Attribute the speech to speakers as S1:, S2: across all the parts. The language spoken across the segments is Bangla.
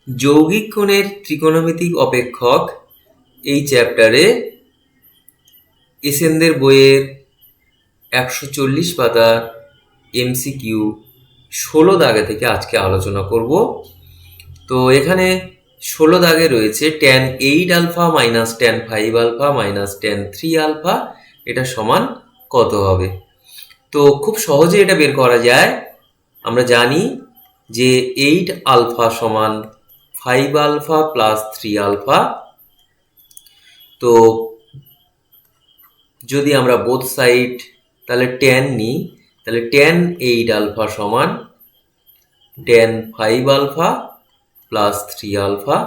S1: যৌগিক কোণের ত্রিকোণমিতিক অপেক্ষক এই চ্যাপ্টারে এসেনদের বইয়ের 140 পাতা এমসিকিউ 16 দাগে থেকে আজকে আলোচনা করব। তো এখানে 16 দাগে রয়েছে tan 8 alpha minus tan 5 alpha minus tan 3 alpha এটা সমান কত হবে। তো খুব সহজে এটা বের করা যায়। আমরা জানি যে 8 আলফা সমান 5 আলফা প্লাস 3 আলফা। তো যদি আমরা বোথ সাইড তাহলে tan নিই, তাহলে tan 8 আলফা সমান tan 5 আলফা প্লাস 3 আলফা।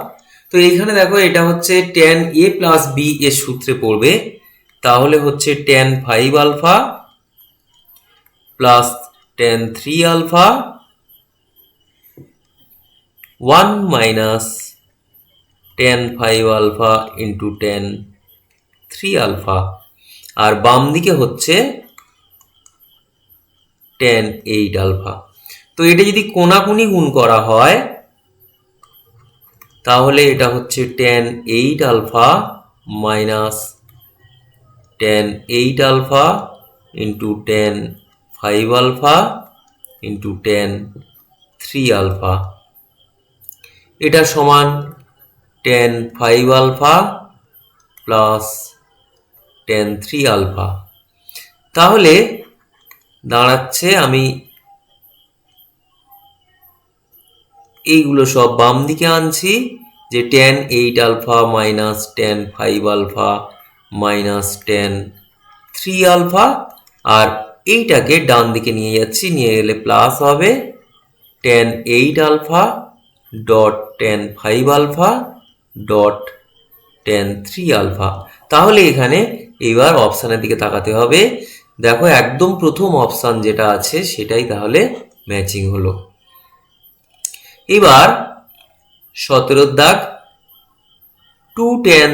S1: তো এইখানে দেখো এটা হচ্ছে tan a প্লাস b এর সূত্রে পড়বে, তাহলে হচ্ছে tan 5 alpha plus tan 3 alpha 1 minus tan 5 alpha into tan 3 alpha, আর বাম দিকে হচ্ছে tan 8 আলফা। তো এটা যদি কোণাকুণি গুণ করা হয় তাহলে এটা হচ্ছে tan 8 alpha minus tan 8 alpha into tan 5 alpha into tan 3 alpha, এটা সমান tan 5 alpha plus tan 3 alpha. তাহলে দাঁড়াচ্ছে, আমি এইগুলো সব বাম দিকে আনছি, যে tan 8 alpha minus tan 5 alpha minus tan 3 alpha, আর এইটাকে ডান দিকে নিয়ে যাচ্ছি, নিয়ে গেলে প্লাস হবে tan 8 alpha dot tan 5 alpha dot tan 3 alpha. তাহলে এখানে এবার অপশানের দিকে তাকাতে হবে। দেখো একদম প্রথম অপশান যেটা আছে সেটাই তাহলে ম্যাচিং হলো। এবার 17 দাগ 2 tan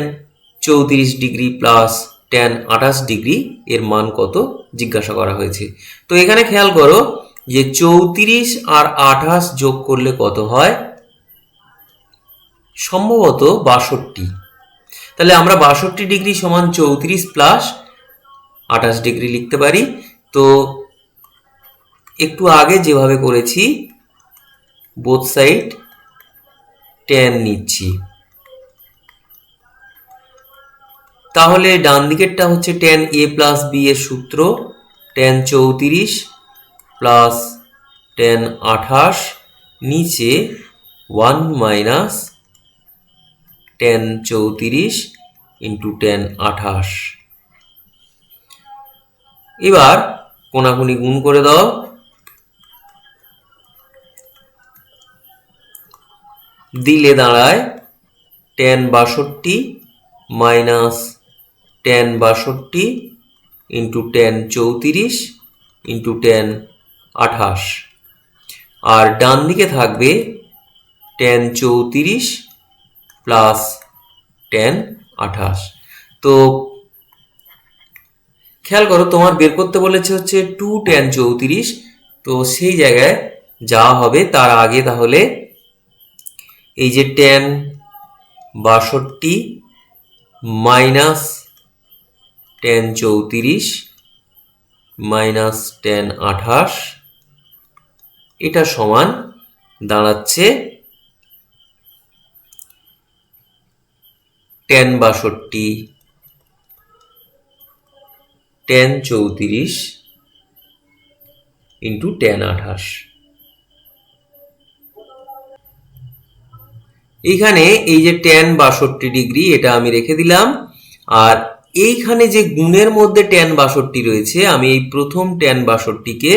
S1: 34 degree plus tan 28 degree এর মান কত জিজ্ঞাসা করা হয়েছে। তো এখানে খেয়াল করো যে 34 আর 28 যোগ করলে কত হয়, সম্ভবত 62। তাহলে আমরা 62 ডিগ্রি সমান 34 প্লাস 28 ডিগ্রি লিখতে পারি। তো একটু আগে যেভাবে করেছি বোথ সাইড tan নিচ্ছি, তাহলে ডান দিকেরটা হচ্ছে tan a প্লাস b এর সূত্র tan 34 প্লাস tan 28 নিচে 1 মাইনাস tan 34 ইন্টু tan 28। এবার কোণাকুণি গুণ করে দাও, দিলে দাঁড়ায় tan 62 minus tan 62 into tan 34 into tan 28, আর ডান দিকে থাকবে tan 34 প্লাস tan 28। তো খেয়াল করো তোমার বের করতে বলেছে হচ্ছে 2 tan 34, তো সেই জায়গায় যাওয়া হবে তার আগে তাহলে এই যে tan 62 minus tan 34 minus tan 28 এটা সমান দাঁড়াচ্ছে tan 62 tan 34 ইন্টু tan 28। এইখানে এই যে tan 62 ডিগ্রি এটা আমি রেখে দিলাম, আর এইখানে যে গুণের মধ্যে tan 62 রয়েছে আমি এই প্রথম tan 62 কে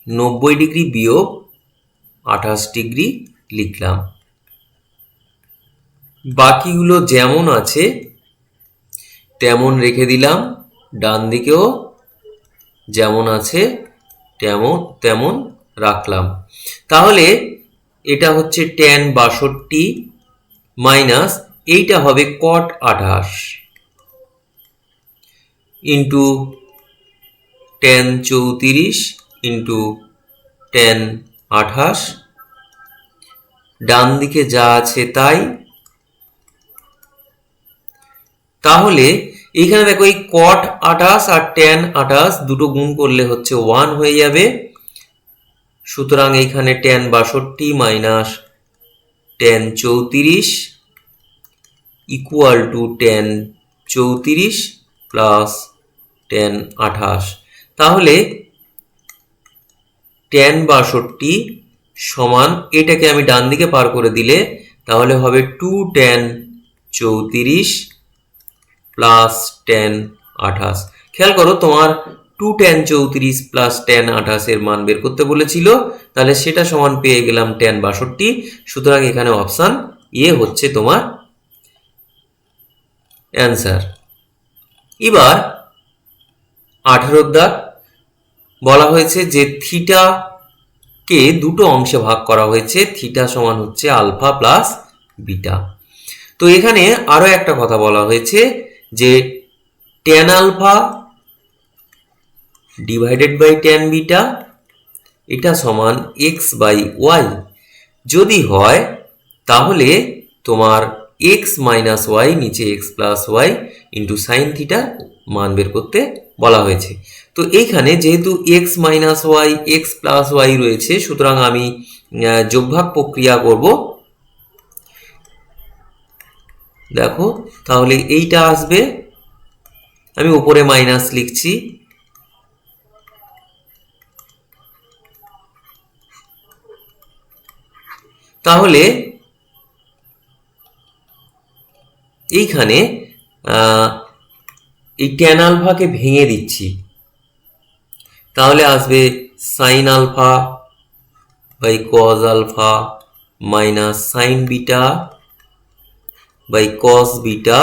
S1: 90 ডিগ্রি বিয়োগ 28 ডিগ্রি লিখলাম। বাকিগুলো যেমন আছে তেমন রেখে দিলাম, ডান দিকেও যেমন আছে তেমন রাখলাম। তাহলে এটা হচ্ছে tan 62 মাইনাস এইটা হবে cot 28 into tan 34 into tan 28 ডান দিকে যা আছে তাই। তাহলে এইখানে দেখো এই cot 28 আর tan 28 দুটো গুণ করলে হচ্ছে 1 হয়ে যাবে। সুতরাং এইখানে tan 62 minus tan 34 equal to tan 34 plus tan 28। তাহলে tan 62 সমান, এটাকে আমি ডান দিকে পার করে দিলে তাহলে হবে 2 tan 34 প্লাস tan 28। খেয়াল করো তোমার 2 tan 34 প্লাস tan 28 এর মান বের করতে বলেছিল, তাহলে সেটা সমান পেয়ে গেলাম tan 62। সুতরাং এখানে অপশন এ হচ্ছে তোমার অ্যান্সার। এবার 18 দাগ বলা হয়েছে যে থিটা কে দুটো অংশে ভাগ করা হয়েছে, থিটা সমান হচ্ছে আলফা প্লাস বিটা। তো এখানে আরো একটা কথা বলা হয়েছে যে tan alpha divided by tan beta এটা সমান x বাই ওয়াই। যদি হয় তাহলে তোমার x মাইনাস ওয়াই নিচে x plus y into sine theta মান বের করতে বলা হয়েছে। তো এইখানে যেহেতু x minus y x plus y রয়েছে, সুতরাং আমি যোগভাগ প্রক্রিয়া করব। দেখো তাহলে এইটা আসবে, আমি উপরে মাইনাস লিখছি, তাহলে এইখানে এই ট্যান আলফাকে ভেঙে দিচ্ছি, তাহলে আসবে sine alpha by cos alpha minus sine beta by cos beta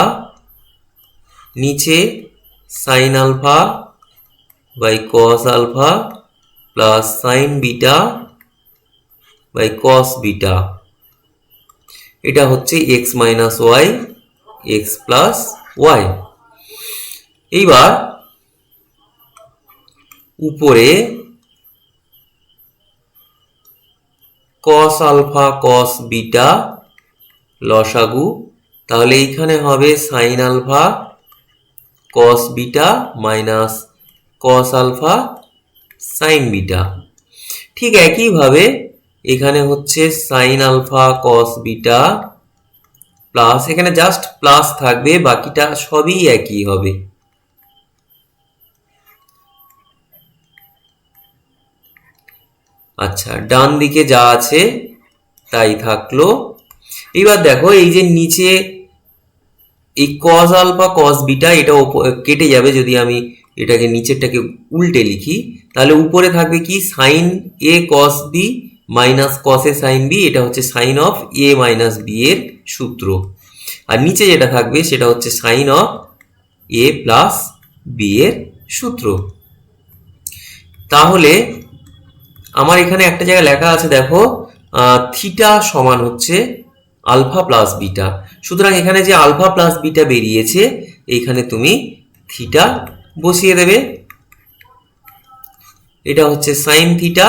S1: নিচে sine alpha by cos alpha plus sine beta by cos beta. এটা হচ্ছে x minus y x plus y. এইবার উপরে কস আলফা কস বিটা লসাগু, তাহলে এইখানে হবে sine alpha cos beta minus cos alpha sine beta. ঠিক একইভাবে এখানে হচ্ছে sine alpha cos beta plus, এখানে জাস্ট প্লাস থাকবে, বাকিটা সবই একই হবে। আচ্ছা, ডান দিকে যা আছে তাই থাকলো। এবার দেখো এই যে নিচে এই কস আলফা কস বিটা এটা কেটে যাবে যদি আমি এটাকে নিচেরটাকে উল্টে লিখি, তাহলে উপরে থাকবে কি sine a cos b minus cos a sine b, এটা হচ্ছে sine of a minus b এর সূত্র। আর নিচে যেটা থাকবে সেটা হচ্ছে sine of a plus b এর সূত্র। তাহলে আমার এখানে একটা জায়গায় লেখা আছে দেখো থিটা সমান হচ্ছে আলফা প্লাস বিটা, সুতরাং এখানে যে আলফা প্লাস বিটা বেরিয়েছে এইখানে তুমি থিটা বসিয়ে দেবে। এটা হচ্ছে সাইন থিটা,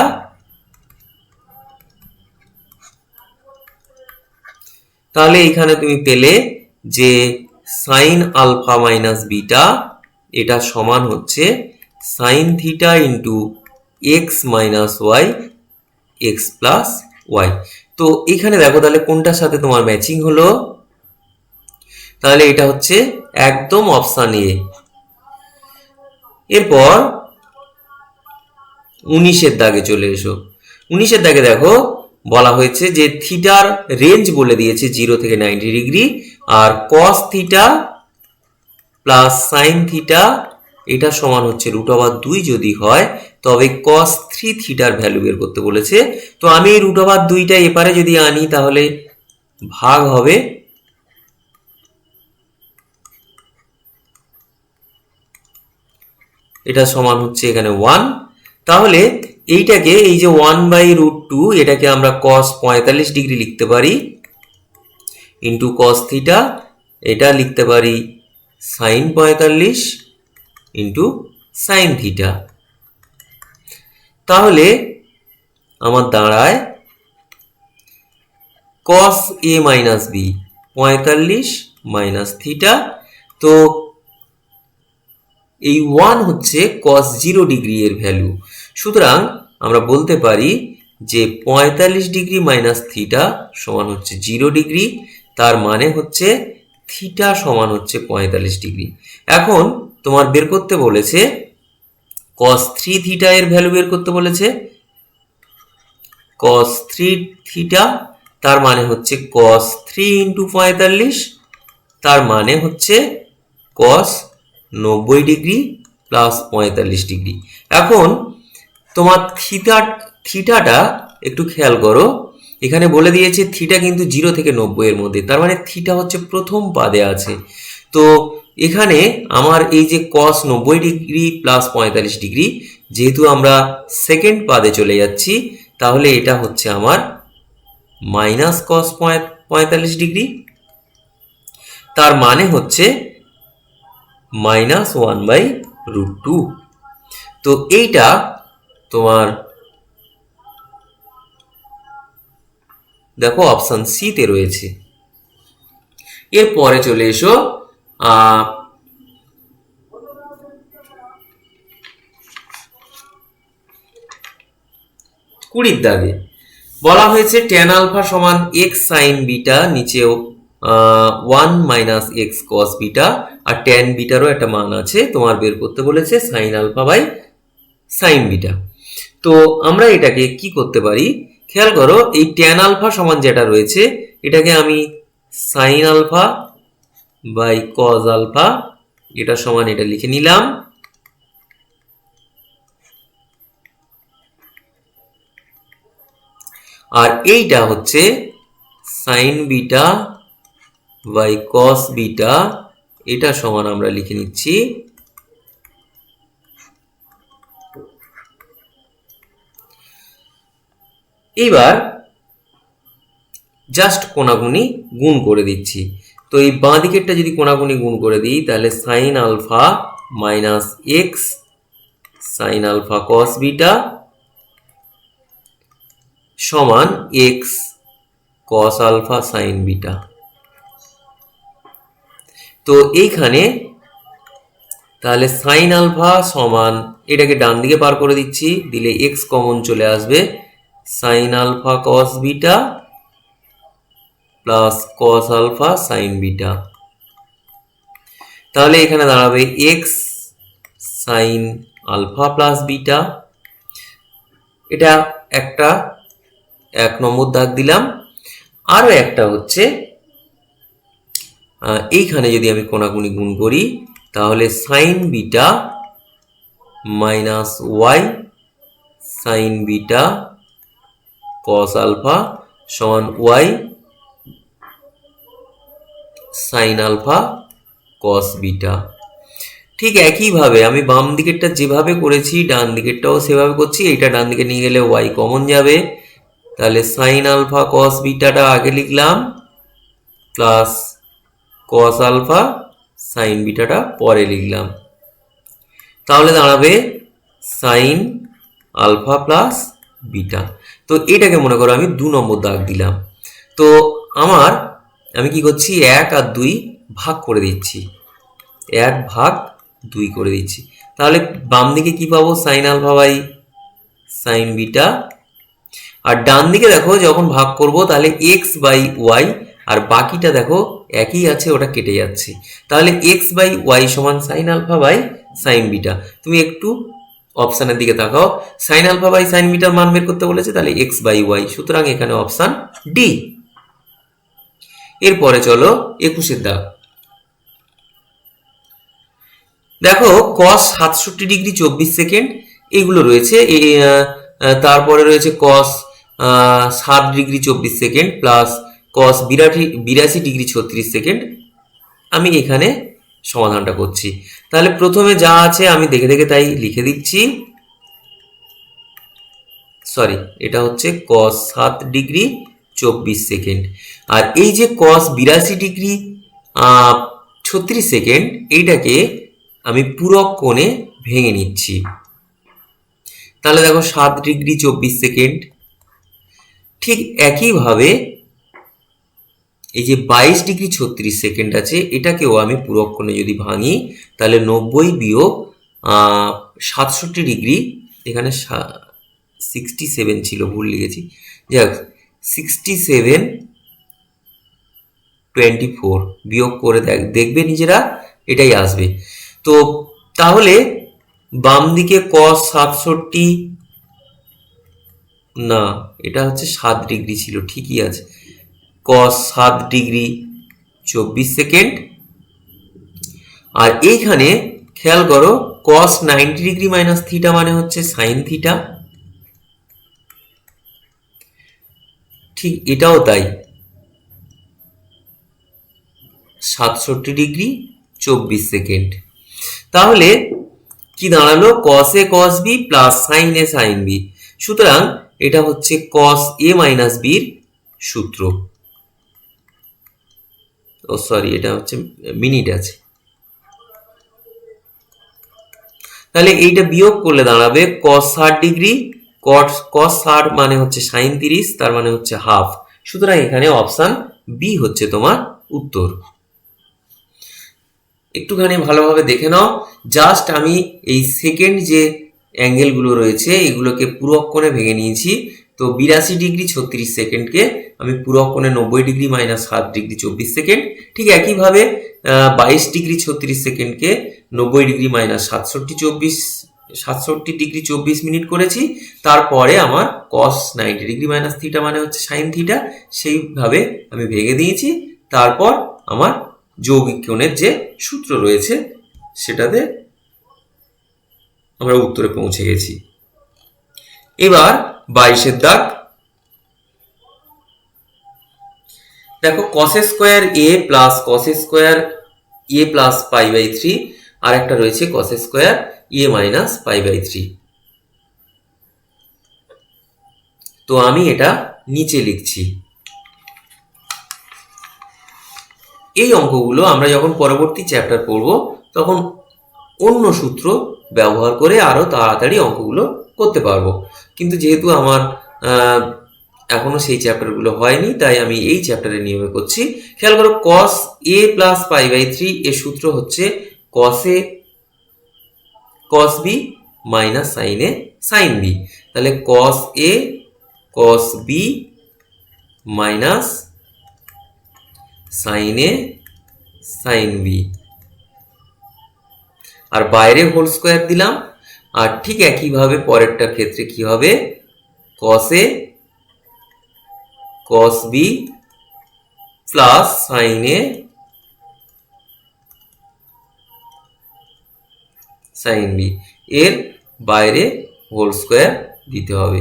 S1: তাহলে এইখানে তুমি পেলে যে সাইন আলফা মাইনাস বিটা এটা সমান হচ্ছে sine theta into x minus y x plus y. তো এখানে দেখো তাহলে কোনটার সাথে তোমার ম্যাচিং হলো, তাহলে এটা হচ্ছে একদম অপশন এ। এরপর 19-এর দাগে চলে এসো। 19-এর দাগে দেখো বলা হয়েছে যে থিটার রেঞ্জ বলে দিয়েছে 0 থেকে 90 ডিগ্রি, আর cos theta plus sine theta এটা সমান হচ্ছে √2 যদি হয় তবে cos 3 থিটার ভ্যালু বের করতে বলেছে। তো আমি এই √2টা এপারে যদি আনি তাহলে ভাগ হবে, এটা সমান হচ্ছে এখানে 1। তাহলে এইটাকে এই যে 1/√2 এটাকে আমরা cos 45 ডিগ্রি লিখতে পারি ইন্টু cos থিটা, এটা লিখতে পারি sin 45 ইন্টু সাইন থিটা। তাহলে আমার দাঁড়ায় কস এ মাইনাস বি 45 মাইনাস থিটা। তো এই 1 হচ্ছে কস 0 ডিগ্রি এর ভ্যালু। সুতরাং আমরা বলতে পারি যে 45 ডিগ্রি মাইনাস থিটা সমান হচ্ছে 0 ডিগ্রি, তার মানে হচ্ছে থিটা সমান হচ্ছে 45 ডিগ্রি। এখন তোমার বের করতে বলেছে cos 3 থিটা এর ভ্যালু বের করতে বলেছে। cos 3 থিটা তার মানে হচ্ছে cos 3 ইন্টু 45, তার মানে হচ্ছে cos 90 ডিগ্রি প্লাস 45 ডিগ্রি। এখন তোমার থিটাটা একটু খেয়াল করো, এখানে বলে দিয়েছে থিটা কিন্তু 0 থেকে 90 এর মধ্যে, তার মানে থিটা হচ্ছে প্রথম পাদে আছে। তো এখানে আমার এই যে cos 90 ডিগ্রি প্লাস 45 ডিগ্রি, যেহেতু আমরা সেকেন্ড পাদে চলে যাচ্ছি, তাহলে এটা হচ্ছে আমার মাইনাস cos 45 ডিগ্রি, তার মানে হচ্ছে -1/√2। তো এইটা তোমার দেখো অপশন সি তে রয়েছে। এরপরে চলে এসো 20 দাগে বলা হয়েছে tan আলফা সমান x sin বিটা, নিচেও 1 মাইনাস এক্স কস বিটা, আর tan বিটারও একটা মান আছে, তোমার বের করতে বলেছে sin alpha by sin beta. তো আমরা এটাকে কি করতে পারি, খেয়াল করো এই tan আলফা সমান যেটা রয়েছে এটাকে আমি sin alpha by cos alpha এটা সমান এটা লিখে নিলাম। আর এইটা হচ্ছে sin beta by cos beta, এটা সমান আমরা লিখে নিচ্ছি এবার জাস্ট কোনাগুনি গুণ করে দিচ্ছি। তো এই বাঁ দিকেরটা যদি কোনাগুনি গুণ করে দিই তাহলে sin alpha minus x sin alpha cos beta সমান x cos alpha sin beta. তো এইখানে তাহলে sin আলফা সমান, এটাকে ডান দিকে পার করে দিচ্ছি, দিলে x কমন চলে আসবে, sin alpha cos beta plus cos alpha sin beta. তাহলে এখানে দাঁড়াবে x sin alpha plus beta. এটা একটা 1 নম্বর দাগ দিলাম। আরো একটা হচ্ছে এইখানে যদি আমি কোনাকুনি গুণ করি তাহলে sin beta minus y sin beta cos alpha সমান y sin alpha cos beta. ঠিক একইভাবে আমি বাম দিকেরটা যেভাবে করেছি ডান দিকেরটাও সেভাবে করছি। এইটা ডান দিকে নিয়ে গেলে y কমন যাবে, তাহলে sin আলফা cos বিটাটা আগে লিখলাম প্লাস cos আলফা sin বিটাটা পরে লিখলাম, তাহলে দাঁড়াবে sin আলফা প্লাস বিটা। তো এটাকে মনে করো আমি 2 নম্বর দাগ দিলাম। তো আমি কি করছি 1 আর 2 ভাগ করে দিচ্ছি, 1/2 করে দিচ্ছি। তাহলে বাম দিকে কি পাবো sin alpha by sin beta, আর ডান দিকে দেখো যখন ভাগ করব তাহলে x বাই ওয়াই, আর বাকিটা দেখো একই আছে, ওটা কেটে যাচ্ছে। তাহলে x বাই ওয়াই সমান sin alpha by sin beta. তুমি একটু অপশানের দিকে তাকাও, sin আলফা বাই sin বিটার মান বের করতে বলেছে, তাহলে x বাই ওয়াই, সুতরাং এখানে অপশান ডি। এরপরে চলো 21 দাগ। দেখো cos 67 ডিগ্রি 24 সেকেন্ড এগুলো রয়েছে, তারপরে রয়েছে cos 7 degree 24 second plus cos 82 degree 36 second. আমি এখানে সমাধানটা করছি। তাহলে প্রথমে যা আছে আমি দেখে দেখে তাই লিখে দিচ্ছি। সরি, এটা হচ্ছে cos 7 ডিগ্রি 24 সেকেন্ড, আর এই যে cos 82 ডিগ্রি 36 সেকেন্ড এইটাকে আমি পূরক কোণে ভেঙে নিচ্ছি। তাহলে দেখো 7 ডিগ্রি 24 সেকেন্ড। ঠিক একইভাবে এই যে 22°36" আছে, এটাকেও আমি পুরক্ষণে যদি ভাঙি তাহলে 90 বিয়োগ 67°, এখানে 67 ছিল, ভুল লিখেছি, যাক 67/24 বিয়োগ করে দেখবে নিজেরা, এটাই আসবে। তো তাহলে বাম দিকে cos 67, না এটা হচ্ছে 7° ছিল, ঠিকই আছে, cos 7°24", আর এইখানে খেয়াল করো cos 90° মাইনাস থিটা মানে হচ্ছে সাইন থিটা, ঠিক এটাও তাই, 67°24". তাহলে কি দাঁড়ালো, cos a cos b plus sin a sin b, সুতরাং এটা হচ্ছে cos a মাইনাস b এর সূত্র। ও সরি, এটা হচ্ছে মিনিট আছে, তাহলে এইটা বিয়োগ করলে দাঁড়াবে cos 60°, cos 60 মানে হচ্ছে sin 30, তার মানে হচ্ছে হাফ, সুতরাং এখানে অপশান বি হচ্ছে তোমার উত্তর। একটুখানি ভালোভাবে দেখে নাও, জাস্ট আমি এই সেকেন্ড যে অ্যাঙ্গেলগুলো রয়েছে এগুলোকে পুরক্ষণে ভেঙে নিয়েছি। তো 82°36" আমি পুরক্ষণে 90° মাইনাস 7°24", ঠিক একইভাবে 22°36" 90° মাইনাস 67°24" করেছি। তারপরে আমার cos 90° মাইনাস থিটা মানে হচ্ছে সাইন থিটা, সেইভাবে আমি ভেঙে দিয়েছি। তারপর আমার যৌগিক কোণের যে সূত্র রয়েছে সেটাতে আমরা উত্তরে পৌঁছে গেছি। এবার 22 দাগ, দেখো cos square a plus cos square a plus π/3, আর একটা রয়েছে cos স্কোয়ার a মাইনাস π/3। তো আমি এটা নিচে লিখছি। এই অঙ্কগুলো আমরা যখন পরবর্তী চ্যাপ্টার পড়ব তখন অন্য সূত্র ব্যবহার করে আরো তাড়াতাড়ি অঙ্কগুলো করতে পারবো, কিন্তু যেহেতু আমার এখনো সেই চ্যাপ্টারগুলো হয়নি তাই আমি এই চ্যাপ্টারে নিয়মে করছি। খেয়াল করো, cos a প্লাস π/3 এর সূত্র হচ্ছে cos a cos b minus sin a sin b, তাহলে cos a cos b minus sin a sin b, আর বাইরে হোল স্কোয়ার দিলাম। আর ঠিক একইভাবে পরেরটার ক্ষেত্রে কি হবে, cos a cos b plus sin a sin b, এর বাইরে হোল স্কোয়ার দিতে হবে।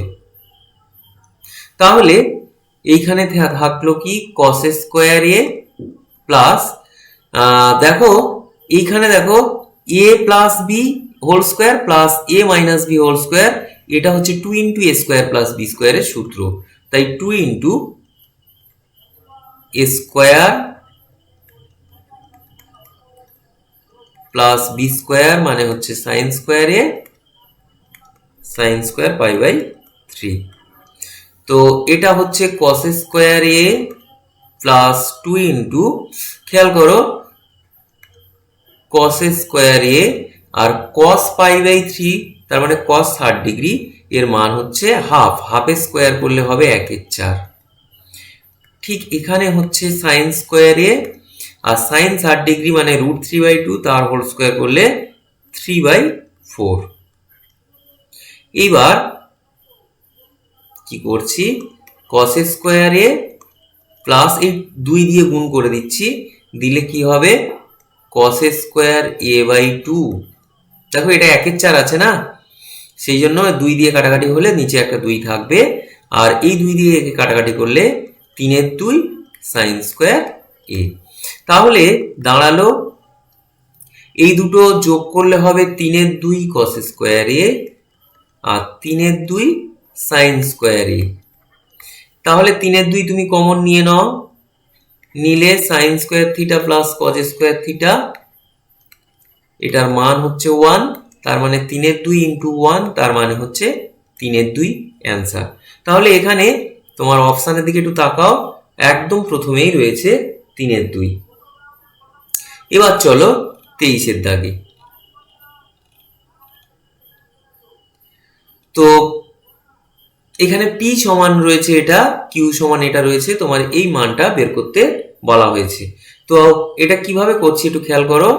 S1: তাহলে এইখানে থাকলো কি cos স্কোয়ার a প্লাস, দেখো এইখানে দেখো a plus b whole square plus a minus b whole square, এটা হচ্ছে 2 × a স্কোয়ার প্লাস b স্কোয়ারের সূত্র, তাই 2 × a square plus b square মানে হচ্ছে sine square a sine square π/3। তো এটা হচ্ছে cos স্কোয়ার a প্লাস 2 × খেয়াল করো cos স্কোয়ার a আর cos π/3 তার মানে cos 60°, এর মান হচ্ছে হাফ, হাফে স্কোয়ার করলে হবে 1/4। ঠিক এখানে হচ্ছে সাইন স্কোয়ার a আর সাইন 60° মানে √3/2, তার হোল স্কোয়ার করলে 3/4। এইবার কি করছি, cos স্কোয়ার a প্লাস এই 2 দিয়ে গুণ করে দিচ্ছি, দিলে কি হবে cos স্কোয়ার a/2, দেখো এটা 1/4 আছে না, সেই জন্য 2 দিয়ে কাটাকাটি হলে নিচে একটা 2 থাকবে, আর এই 2 দিয়ে কাটাকাটি করলে 3/2 সাইন স্কোয়ার a। তাহলে দাঁড়ালো এই দুটো যোগ করলে হবে 3/2 cos স্কোয়ার a আর 3/2 সাইন স্কোয়ার a। তাহলে 3/2 তুমি কমন নিয়ে নাও, নিলে sine square theta plus cos square theta, এটার মান হচ্ছে 1, তার মানে 3/2 × 1 তার মানে হচ্ছে 3/2 অ্যান্সার। তাহলে এখানে তোমার অপশানের দিকে একটু তাকাও, একদম প্রথমেই রয়েছে 3-এর 2। এবার চলো 23-এর দাগে। তো এখানে পি সমান রয়েছে এটা, কিউ সমান এটা রয়েছে, তোমার এই মানটা বের করতে বলা হয়েছে। তো এটা কিভাবে করছি একটু খেয়াল করো।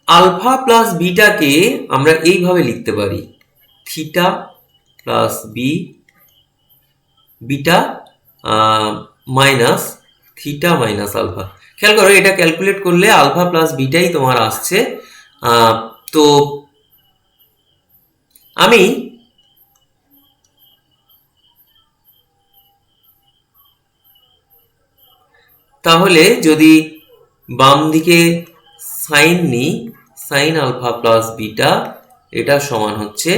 S1: আলফা প্লাস বিটাকে আমরা এইভাবে লিখতে পারি, theta plus b beta minus theta minus alpha. খেয়াল করো এটা ক্যালকুলেট করলে আলফা প্লাস বিটাই তোমার আসছে। তো আমি তাহলে যদি বাম দিকে সাইন নিই, সাইন আলফা প্লাস বিটা, এটা সমান হচ্ছে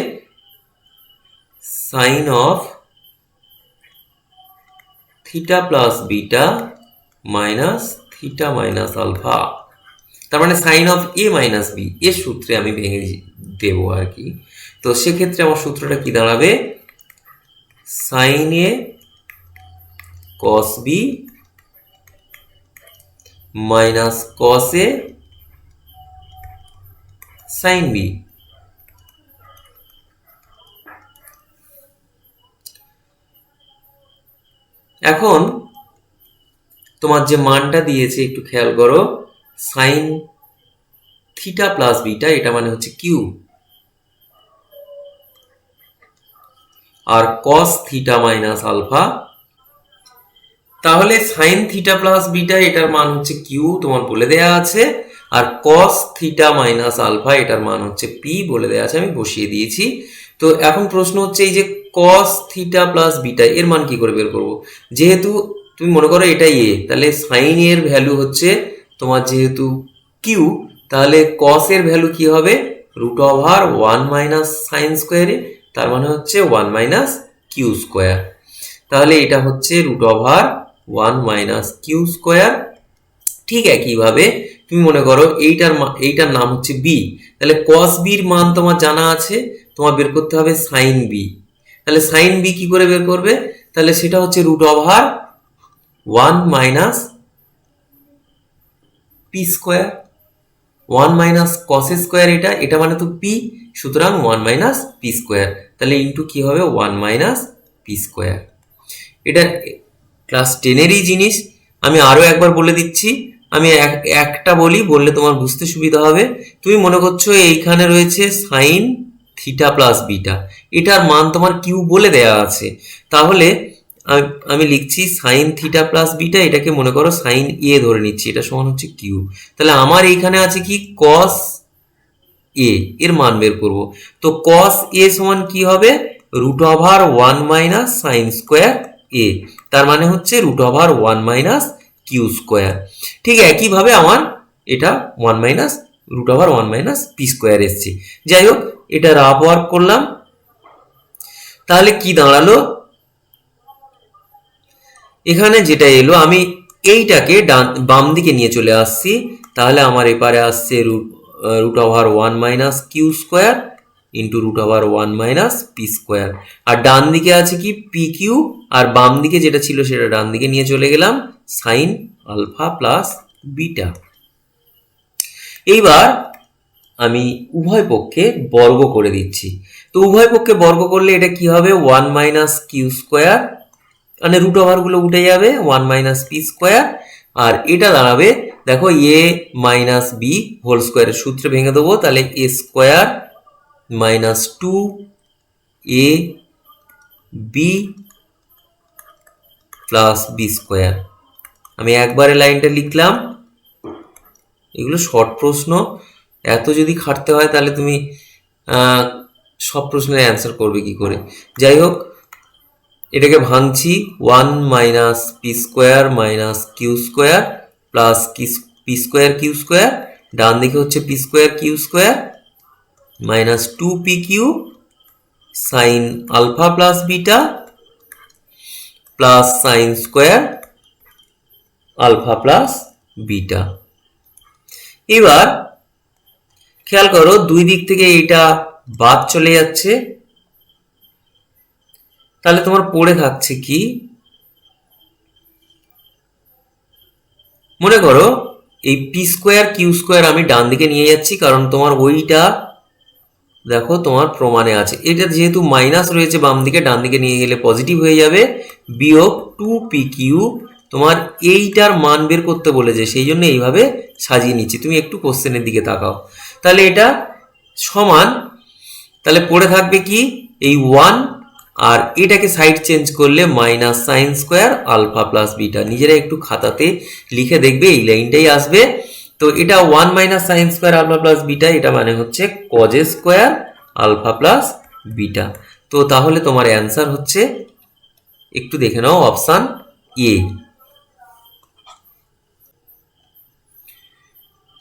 S1: sine of theta plus beta minus theta minus alpha. তার মানে sine of a minus b এর সূত্রে আমি ভেঙে দেবো আর কি। তো সেক্ষেত্রে আমার সূত্রটা কি দাঁড়াবে, sign a cos b minus cos a sine B. এখন তোমার যে মানটা দিয়েছে একটু খেয়াল করো, সাইন থিটা প্লাস বিটা এটা মানে হচ্ছে কিউ, আর কস থিটা মাইনাস আলফা, তাহলে সাইন থিটা প্লাস বিটা এটার মান হচ্ছে কিউ তোমার বলে দেয়া আছে, আর কস থিটা মাইনাস আলফা এটার মান হচ্ছে পি বলে দেয়া আছে, আমি বসিয়ে দিয়েছি। তো এখন প্রশ্ন হচ্ছে এই যে কস থিটা প্লাস বিটা এর মান কি করে বের করবো। যেহেতু তুমি মনে করো এটা এ, তাহলে সাইন এর ভ্যালু হচ্ছে তোমার যেহেতু কিউ, তাহলে কস এর ভ্যালু কি হবে, রুট ওভার 1 মাইনাস সাইন স্কোয়ারে, তার মানে হচ্ছে 1 মাইনাস কিউ স্কোয়ার। তাহলে এটা হচ্ছে root over 1 minus Q square. ঠিক একইভাবে তুমি মনে করো এইটার নাম হচ্ছে বি, তাহলে কস বির মান তোমার জানা আছে, তোমার বের করতে হবে সাইন বি। তাহলে সাইন বি কি করে বের করবে, তাহলে সেটা হচ্ছে root over 1 minus P square, 1 minus cos square, এটা মানে তো পি, সুতরাং 1 মাইনাস পি স্কোয়ার, তাহলে ইন্টু কি হবে 1 মাইনাস পি স্কোয়ার। এটা ক্লাস 10-এরই জিনিস, আমি আরো একবার বলে দিচ্ছি, আমি একটা বললে তোমার বুঝতে সুবিধা হবে। তুমি মনে করছো এইখানে রয়েছে সাইন থিটা প্লাস বিটা, এটার মান তোমার কিউ বলে দেয়া আছে, তাহলে আমি লিখছি সাইন থিটা প্লাস বিটা, এটাকে মনে করো সাইন এ ধরে নিচ্ছি, এটা সমান হচ্ছে কিউ। তাহলে আমার এইখানে আছে কি কস এ, এর মান বের করব। তো কস এ সমান কি হবে, root over 1 minus sine square A, তার মানে হচ্ছে root over 1 minus Q square. ঠিক একইভাবে আমার এটা 1 minus root over 1 minus P square এসছে। যাই হোক, এটা রাফ ওয়ার্ক করলাম, তাহলে কি দাঁড়ালো, এখানে যেটা এলো আমি এইটাকে বাম দিকে নিয়ে চলে আসছি, তাহলে আমার এপারে আসছে root over 1 minus Q square into root over 1 minus P square, আর ডান দিকে আছে কি পি কিউ, আর বাম দিকে যেটা ছিল সেটা ডান দিকে নিয়ে চলে গেলাম, সাইন আলফা প্লাস বিটা। এইবার আমি উভয় পক্ষে বর্গ করে দিচ্ছি। তো উভয় পক্ষে বর্গ করলে এটা কি হবে, 1 মাইনাস কিউ স্কোয়ার, মানে রুট ওভার গুলো উঠে যাবে, 1 মাইনাস পি স্কোয়ার, আর এটা দাঁড়াবে দেখো এ মাইনাস বি হোল স্কোয়ারের সূত্রে ভেঙে দেবো, তাহলে এ square minus 2 A B plus b square. আমি একবারে লাইনটা লিখলাম, এগুলো শর্ট প্রশ্ন, এত যদি খাটতে হয় তাহলে তুমি সব প্রশ্নের অ্যান্সার করবে কি করে। যাই হোক, এটাকে ভাঙছি, 1 minus P square minus Q square plus P square Q square, ডান দিকে হচ্ছে P square Q square minus 2 P Q sine alpha plus beta plus sine square alpha plus beta. এবার খেয়াল করো দুই দিক থেকে এটা বাদ চলে যাচ্ছে, তাহলে তোমার পড়ে থাকছে কি, মনে করো এই পি স্কোয়ার কিউ স্কোয়ার আমি ডান দিকে নিয়ে যাচ্ছি, কারণ তোমার ওইটা দেখো তোমার প্রমাণে আছে, এটা যেহেতু মাইনাস রয়েছে বাম দিকে, ডান দিকে নিয়ে গেলে পজিটিভ হয়ে যাবে, বিয়োগ 2pq। তোমার এইটার মান বের করতে বলেছে, সেই জন্য এইভাবে সাজিয়ে নিচ্ছি। তুমি একটু কোশ্চেনের দিকে তাকাও, তাহলে এটা সমান, তাহলে পড়ে থাকবে কি এই 1, আর এটাকে সাইড চেঞ্জ করলে minus sine square alpha plus beta. নিজেরা একটু খাতাতে লিখে দেখবে, এই লাইনটাই আসবে। তো এটা 1 minus sine square alpha plus beta, এটা মানে হচ্ছে cos square alpha plus beta. তো তাহলে তোমার অ্যান্সার হচ্ছে, একটু দেখে নাও, অপশান এ।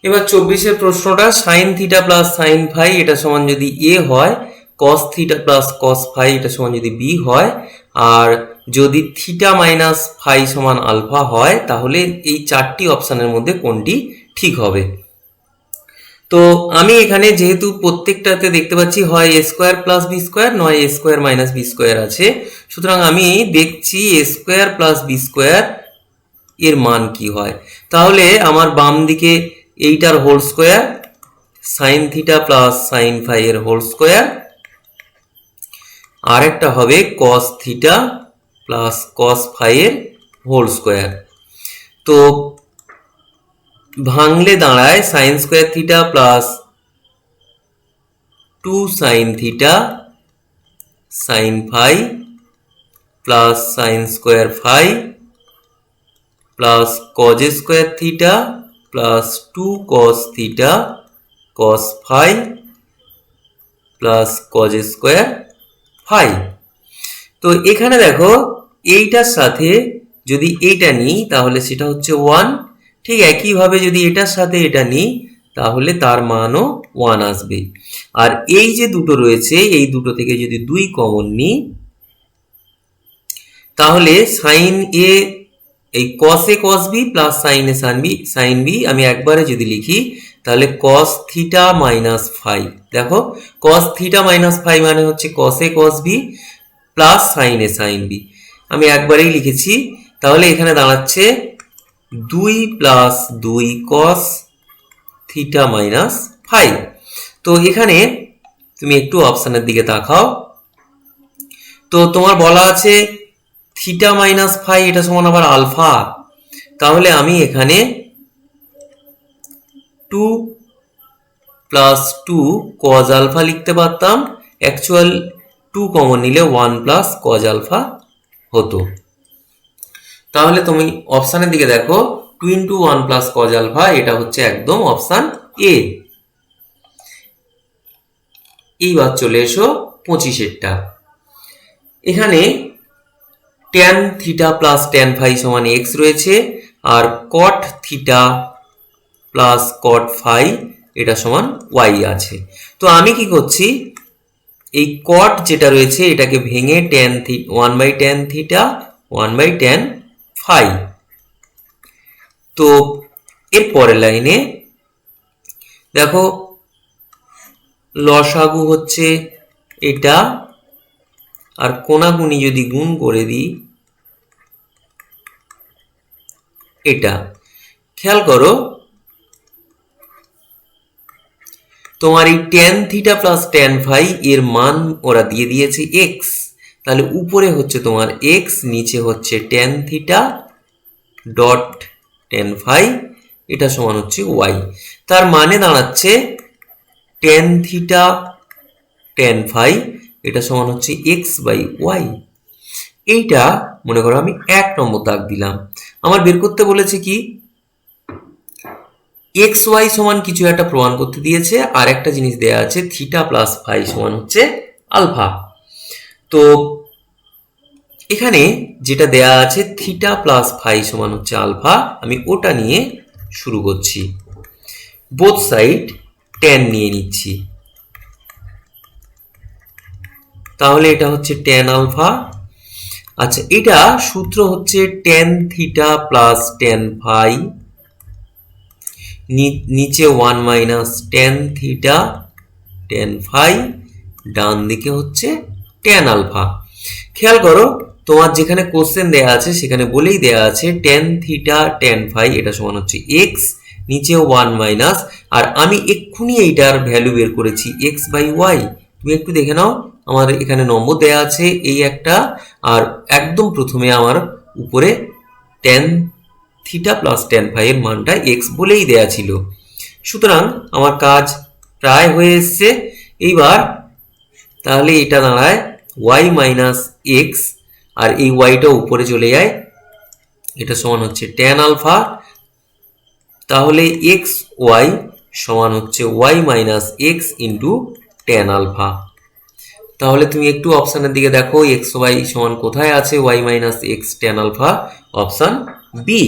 S1: এবার 24-এর প্রশ্নটা, sine theta plus sine phi এটা সমান যদি এ হয়, cos theta plus cos phi এটা সমান যদি বি হয়, আর যদি থিটা মাইনাস ফাই সমান আলফা হয়, তাহলে এই চারটি অপশানের মধ্যে কোনটি ঠিক হবে? তো আমি এখানে যেহেতু প্রত্যেকটাতে দেখতে পাচ্ছি হয় a square plus b square, নয় a square minus b square আছে, সুতরাং আমি দেখছি a square plus b square এর মান কি হয়। তাহলে আমার বাম দিকে এইটার whole square, sine theta plus sine phi এর হোল স্কোয়ার, আর একটা হবে cos theta plus cos phi এর হোল স্কোয়ার। তো ভাঙলে দাঁড়ায় sine square theta plus 2 sine theta sine phi plus sine square phi plus cos square theta plus 2 cos theta cos phi plus cos square phi. তো এখানে দেখো এইটার সাথে যদি এইটা নিই তাহলে সেটা হচ্ছে 1, ঠিক একইভাবে যদি এটার সাথে এটা নিই তাহলে তার মানও 1 আসবে। আর এই যে দুটো রয়েছে, এই দুটো থেকে যদি 2 কমন নিই, তাহলে সাইন এ এই কস a cos b plus sine a sine b আমি একবারে যদি লিখি, তাহলে কস থিটা মাইনাস ফাই, দেখো কস থিটা মাইনাস ফাই মানে হচ্ছে cos a cos b plus sine a sine b, আমি একবারেই লিখেছি। তাহলে এখানে দাঁড়াচ্ছে 2 plus 2 cos theta minus phi. তো এখানে তুমি একটু অপশানের দিকে তাকাও, তো তোমার বলা আছে থিটা মাইনাস ফাই এটা সমান আবার আলফা, তাহলে আমি এখানে 2 প্লাস 2 কজ আলফা লিখতে পারতাম, অ্যাকচুয়াল 2 কমন নিলে 1 প্লাস কজ আলফা হতো। তাহলে তুমি অপশানের দিকে দেখো, 2 ইন্টু 1 প্লাস কজ আলফা, এটা হচ্ছে একদম অপশান এ। এইবার চলে এসো 25-এরটা। এখানে tan theta plus tan phi সমান এক্স রয়েছে, আর cot theta plus cot phi এটা সমান ওয়াই আছে। তো আমি কি করছি, এই কট যেটা রয়েছে এটাকে ভেঙে tan 1 by tan theta 1 by tan phi. তো এর পরের লাইনে দেখো লসাগু হচ্ছে এটা, আর কোনাকুনি যদি গুণ করে দিই এটা, খেয়াল করো তোমার এই tan theta plus tan phi এর মান ওরা দিয়ে দিয়েছে এক্স, তাহলে উপরে হচ্ছে তোমার এক্স, নিচে হচ্ছে tan theta dot tan phi, এটা সমান হচ্ছে ওয়াই। তার মানে দাঁড়াচ্ছে ট্যান থিটা ট্যান ফাই এটা সমান হচ্ছে এক্স বাই ওয়াই। এইটা মনে করো আমি 1 নম্বর দাগ দিলাম। আমার বের করতে বলেছে কি, এক্স ওয়াই সমান কিছু একটা প্রমাণ করতে দিয়েছে, আর একটা জিনিস দেয়া আছে থিটা প্লাস ফাই সমান হচ্ছে আলফা। তো এখানে যেটা দেয়া আছে থিটা প্লাস ফাই সমান হচ্ছে আলফা, আমি ওটা নিয়ে শুরু করছি, বোথ সাইড ট্যান নিয়ে নিচ্ছি, তাহলে এটা হচ্ছে ট্যান আলফা। আচ্ছা, এটা সূত্র হচ্ছে tan theta plus tan phi, নিচে 1 minus tan theta tan phi, ডান দিকে হচ্ছে ট্যান আলফা। খেয়াল করো তোমার যেখানে কোশ্চেন দেয়া আছে সেখানে বলেই দেয়া আছে ট্যান থিটা ট্যান ফাই এটা সমান হচ্ছে এক্স, নিচেও 1 মাইনাস, আর আমি এক্ষুনি এইটার ভ্যালু বের করেছি এক্স বাই ওয়াই। তুমি একটু দেখে নাও, আমার এখানে নম্বর দেয়া আছে এই একটা, আর একদম প্রথমে আমার উপরে tan theta plus tan phi এর মানটা এক্স বলেই দেয়া ছিল। সুতরাং আমার কাজ প্রায় হয়ে এসছে। এইবার তাহলে এটা দাঁড়ায় ওয়াই মাইনাস এক্স, আর এই ওয়াইটা উপরে চলে যায়, এটা সমান হচ্ছে ট্যান আলফা। তাহলে এক্স ওয়াই সমান হচ্ছে y minus x into tan alpha. তাহলে তুমি একটু অপশানের দিকে দেখো এক্স ওয়াই সমান কোথায় আছে, y minus x tan alpha, option b.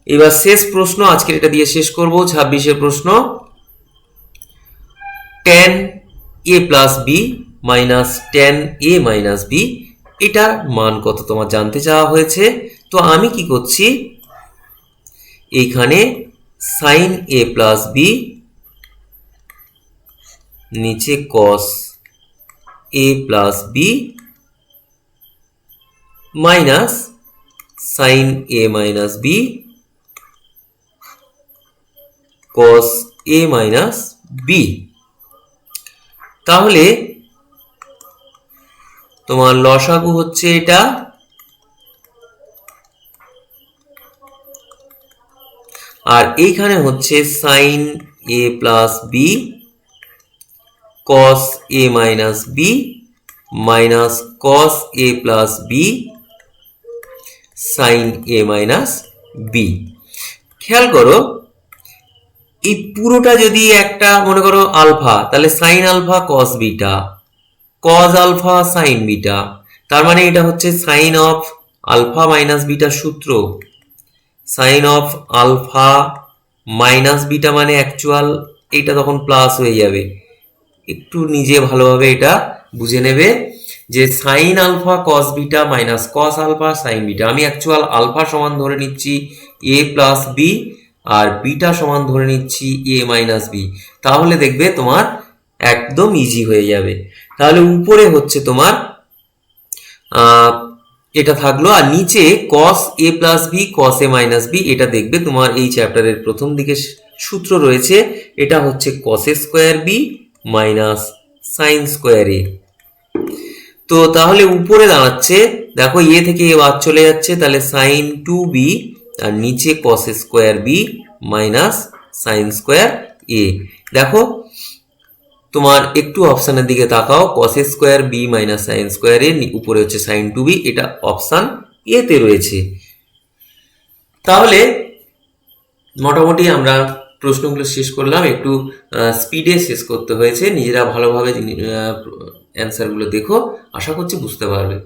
S1: এবার শেষ প্রশ্ন, আজকের এটা দিয়ে শেষ করব। 26-এর প্রশ্ন, tan a plus b minus tan a minus b এটার মান কত তোমার জানতে চাওয়া হয়েছে। তো আমি কি করছি, এইখানে সাইন এ প্লাস বি নিচে কস এ প্লাস বি মাইনাস সাইন এ মাইনাস বি কস এ মাইনাস বি। তাহলে তোমার লসাগু হচ্ছে এটা, আর এইখানে হচ্ছে সাইন এ প্লাস বি কস এ মাইনাস বি মাইনাস কস এ প্লাস বি সাইন এ মাইনাস বি। খেয়াল করো এই পুরোটা যদি একটা মনে করো আলফা, তাহলে sine alpha cos beta, cos alpha sine beta, তার মানে এটা হচ্ছে sine of alpha minus beta সূত্র। Sine of alpha minus beta মানে অ্যাকচুয়াল, এইটা তখন প্লাস হয়ে যাবে। একটু নিজে ভালোভাবে এটা বুঝে নেবে যে sine alpha cos beta minus cos alpha sine beta, আমি অ্যাকচুয়াল আলফা সমান ধরে নিচ্ছি এ প্লাস বি, আর বিটা সমান ধরে নিচ্ছি এ মাইনাস বি। তাহলে দেখবে তোমার একদম ইজি হয়ে যাবে। তাহলে উপরে হচ্ছে তোমার এটা থাকলো, আর নিচে কস এ প্লাস বি কস এ মাইনাস বি, এটা দেখবে তোমার এই চ্যাপ্টারের প্রথম দিকে সূত্র রয়েছে, এটা হচ্ছে cos A square B minus sine square A. তো তাহলে উপরে দাঁড়াচ্ছে, দেখো এ থেকে এ বাদ চলে যাচ্ছে, তাহলে সাইন টু বি, আর নিচে cos square B minus sine square A. দেখো তোমার একটু অপশানের দিকে তাকাও, cos square B minus sine square A, উপরে হচ্ছে সাইন টু বি, এটা অপশান এ তে রয়েছে। তাহলে মোটামুটি আমরা প্রশ্নগুলো শেষ করলাম, একটু স্পিডে শেষ করতে হয়েছে, নিজেরা ভালোভাবে অ্যান্সারগুলো দেখো, আশা করছি বুঝতে পারবে।